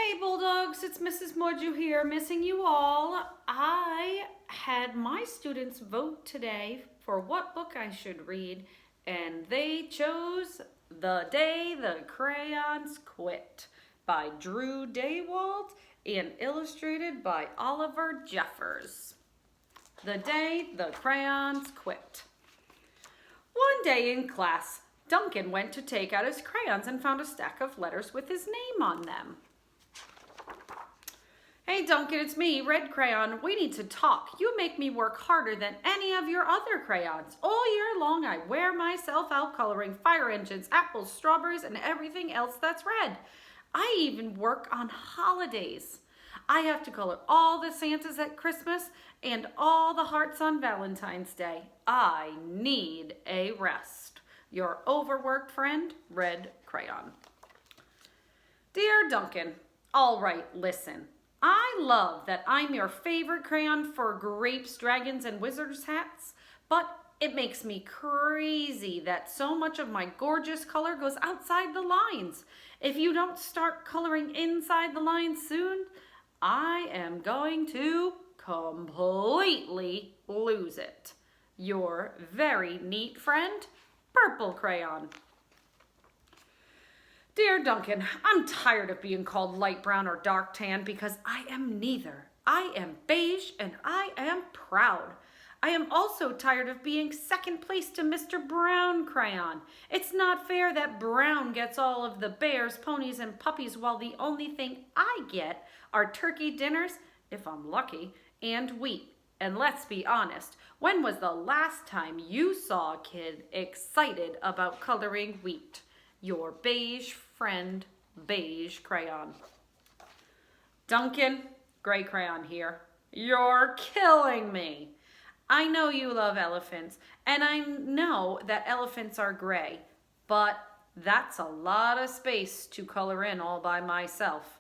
Hey Bulldogs, it's Mrs. Mordue here, missing you all. I had my students vote today for what book I should read, and they chose The Day the Crayons Quit by Drew Daywalt and illustrated by Oliver Jeffers. The Day the Crayons Quit. One day in class, Duncan went to take out his crayons and found a stack of letters with his name on them. Hey Duncan, it's me, Red Crayon. We need to talk. You make me work harder than any of your other crayons. All year long I wear myself out coloring fire engines, apples, strawberries, and everything else that's red. I even work on holidays. I have to color all the Santas at Christmas and all the hearts on Valentine's Day. I need a rest. Your overworked friend, Red Crayon. Dear Duncan, all right, listen. I love that I'm your favorite crayon for grapes, dragons, and wizards hats, but it makes me crazy that so much of my gorgeous color goes outside the lines. If you don't start coloring inside the lines soon, I am going to completely lose it. Your very neat friend, Purple Crayon. Dear Duncan, I'm tired of being called light brown or dark tan because I am neither. I am beige and I am proud. I am also tired of being second place to Mr. Brown Crayon. It's not fair that Brown gets all of the bears, ponies, and puppies while the only thing I get are turkey dinners, if I'm lucky, and wheat. And let's be honest, when was the last time you saw a kid excited about coloring wheat? Your beige friend, Beige Crayon. Duncan, Gray Crayon here. You're killing me. I know you love elephants, and I know that elephants are gray, but that's a lot of space to color in all by myself.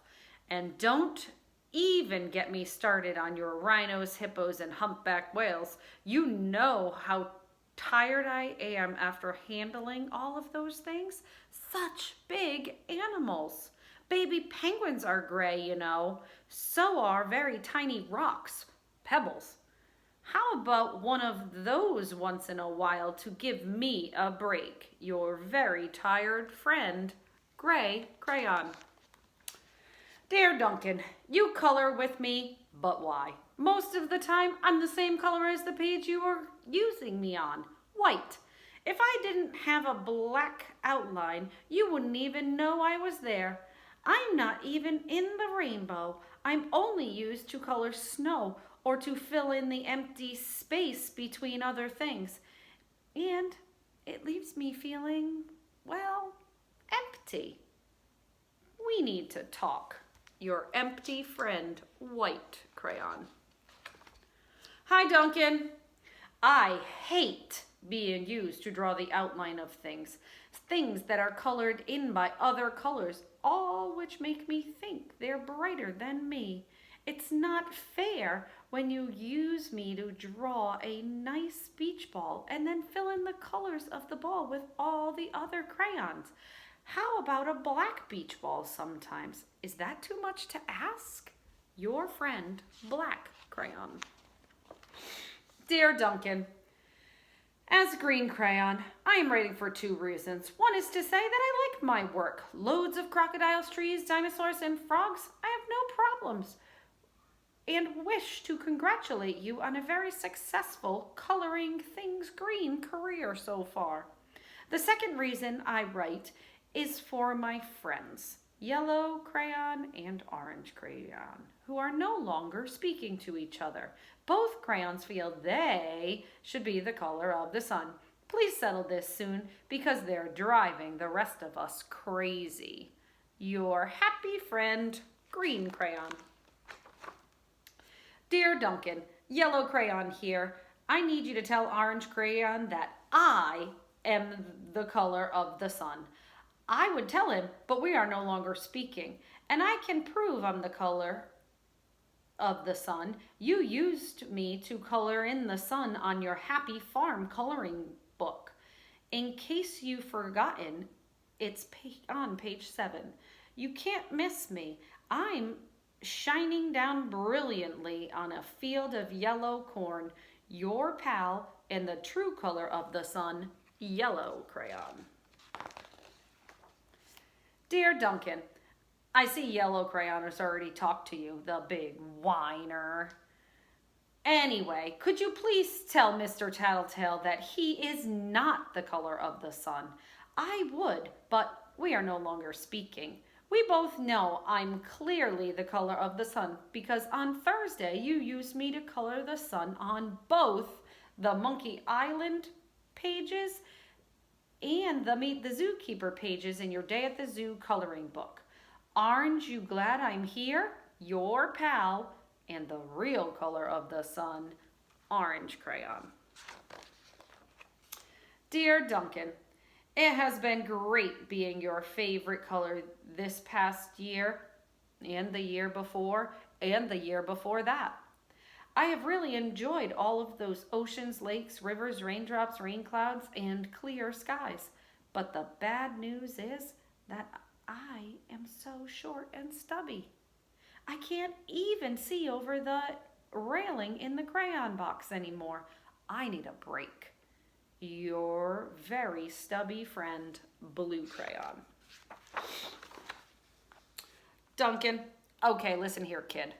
And don't even get me started on your rhinos, hippos, and humpback whales. You know how tired I am after handling all of those things. Such big animals. Baby penguins are gray, you know. So are very tiny rocks, pebbles. How about one of those once in a while to give me a break? Your very tired friend, Gray Crayon. Dear Duncan, you color with me, but why? Most of the time, I'm the same color as the page you are using me on, white. If I didn't have a black outline, you wouldn't even know I was there. I'm not even in the rainbow. I'm only used to color snow or to fill in the empty space between other things. And it leaves me feeling, well, empty. We need to talk. Your empty friend, White Crayon. Hi, Duncan. I hate being used to draw the outline of things that are colored in by other colors, all which make me think they're brighter than me. It's not fair when you use me to draw a nice beach ball and then fill in the colors of the ball with all the other crayons. How about a black beach ball sometimes? Is that too much to ask? Your friend, Black Crayon. Dear Duncan, as Green Crayon, I am writing for two reasons. One is to say that I like my work. Loads of crocodiles, trees, dinosaurs, and frogs. I have no problems. And wish to congratulate you on a very successful coloring things green career so far. The second reason I write is for my friends, Yellow Crayon and Orange Crayon, who are no longer speaking to each other. Both crayons feel they should be the color of the sun. Please settle this soon because they're driving the rest of us crazy. Your happy friend, Green Crayon. Dear Duncan, Yellow Crayon here. I need you to tell Orange Crayon that I am the color of the sun. I would tell him, but we are no longer speaking, and I can prove I'm the color of the sun. You used me to color in the sun on your Happy Farm coloring book. In case you've forgotten, it's on page 7. You can't miss me. I'm shining down brilliantly on a field of yellow corn. Your pal in the true color of the sun, yellow crayon. Dear Duncan, I see yellow crayon has already talked to you, the big whiner. Anyway, could you please tell Mr. Tattletale that he is not the color of the sun? I would, but we are no longer speaking. We both know I'm clearly the color of the sun because on Thursday you used me to color the sun on both the Monkey Island pages and the Meet the Zookeeper pages in your Day at the Zoo coloring book. Aren't you glad I'm here? Your pal, and the real color of the sun, orange crayon. Dear Duncan, it has been great being your favorite color this past year, and the year before, and the year before that. I have really enjoyed all of those oceans, lakes, rivers, raindrops, rain clouds, and clear skies. But the bad news is that I am so short and stubby. I can't even see over the railing in the crayon box anymore. I need a break. Your very stubby friend, Blue Crayon. Duncan, okay, listen here, kid.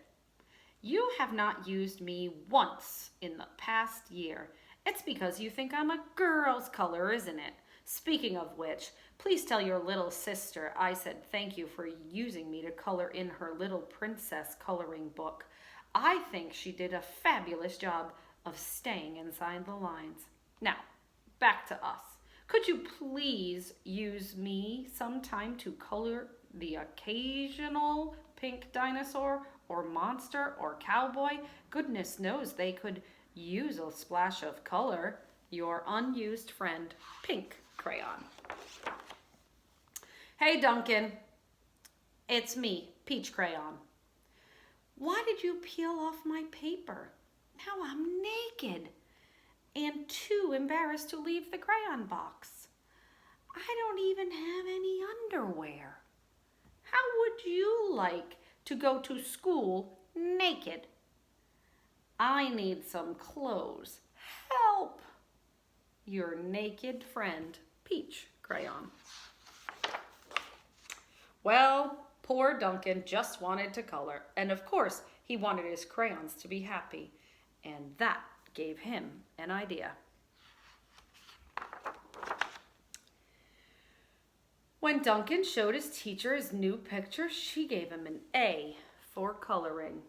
You have not used me once in the past year. It's because you think I'm a girl's color, isn't it? Speaking of which, please tell your little sister I said thank you for using me to color in her little princess coloring book. I think she did a fabulous job of staying inside the lines. Now, back to us. Could you please use me sometime to color the occasional pink dinosaur or monster or cowboy? Goodness knows they could use a splash of color. Your unused friend, Pink Crayon. Hey Duncan, it's me, Peach Crayon. Why did you peel off my paper? Now I'm naked and too embarrassed to leave the crayon box. I don't even have any underwear. How would you like to go to school naked? I need some clothes. Help! Your naked friend, Peach Crayon. Well, poor Duncan just wanted to color, and of course he wanted his crayons to be happy, and that gave him an idea. When Duncan showed his teacher his new picture, she gave him an A for coloring.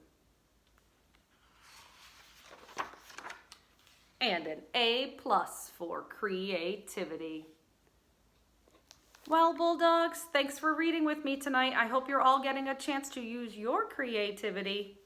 And an A+ for creativity. Well, Bulldogs, thanks for reading with me tonight. I hope you're all getting a chance to use your creativity.